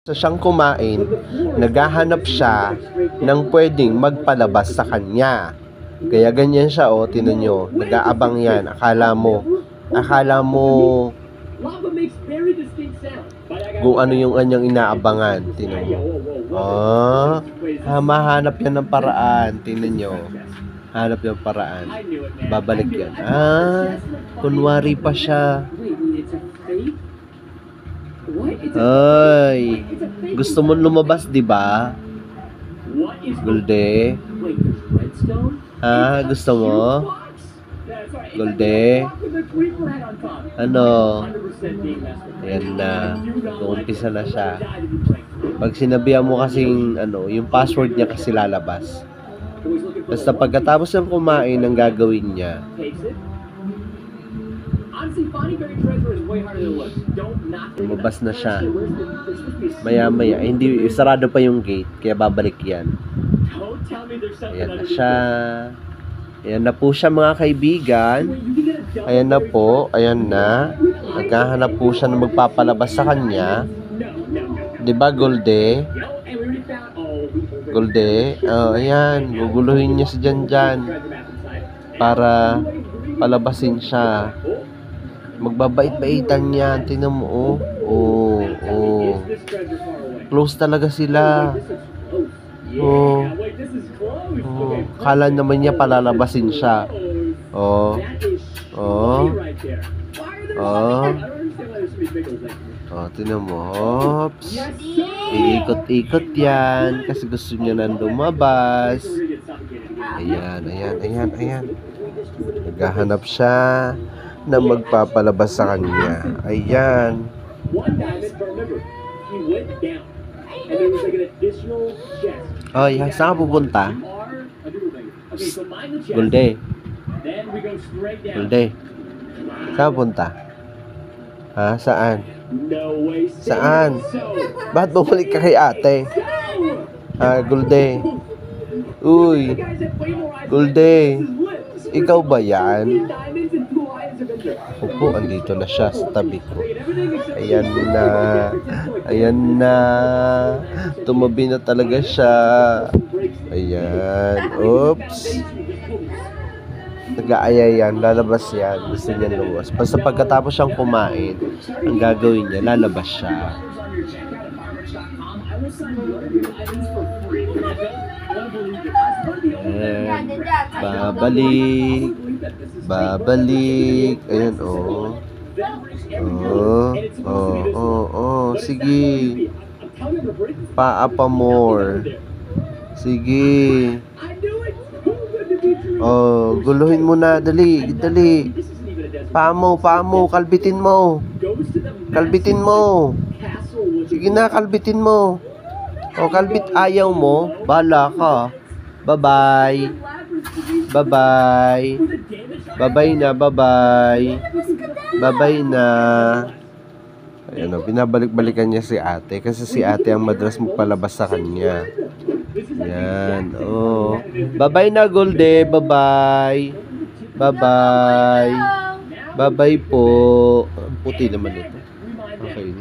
Sa siyang kumain, naghahanap siya ng pwedeng magpalabas sa kanya. Kaya ganyan siya, oh, tinan nyo, nag-aabang yan. Akala mo kung ano yung kanyang inaabangan. Tinan mo. Oh, mahanap yan ng paraan. Tinan nyo. Hanap yung paraan. Babalik yan. Kunwari pa siya. Ay, gusto mo lumabas, di ba? Gulde? Gusto mo? Gulde? Ano? Ayan na. Uumpisa na siya. Pag sinabihan mo kasing, yung password niya kasi lalabas. Basta pagkatapos ng kumain, ang gagawin niya, lumabas na siya. Maya-maya, hindi, sarado pa yung gate, kaya babalik yan. Ayan na siya. Ayan na po siya, mga kaibigan. Ayan na po, ayan na. Naghahanap po siya na magpapalabas sa kanya. Diba, Golde? Golde? Ayan, guguluhin niya si Janjan para palabasin siya. Magbabait-baitan yan. Tingnan mo, oh. Close talaga sila. Kala naman niya palalabasin siya. Tingnan mo. Oops. Iikot-ikot yan kasi gusto niya nang lumabas. Ayan. Naghahanap siya na magpapalabas sa kanya. Ayan. Saan ka pupunta? Gulde. Saan pupunta? Saan? Bakit bumalik ka kay ate? Gulde. Uy. Gulde. Ikaw ba yan? Opo, andito na siya sa tabi ko. Ayan na. Tumabi na talaga siya. Ayan. Oops. Nag-aaya yan. Lalabas yan. Gusto niya lumabas. Basta pagkatapos siyang kumain, ang gagawin niya, lalabas siya. Babalik. Ayan, sige. Pa more. Sige. Guluhin mo na. Dali. Paa mo. Kalbitin mo. Sige na, kalbitin mo. Kalbit ayaw mo. Bala ka. Bye-bye. Bye-bye na. Ayan, binabalik-balikan niya si ate kasi si ate ang madalas magpalabas sa kanya. Yan. Bye-bye na, Golde. Bye-bye po. Ang puti naman ito. Okay,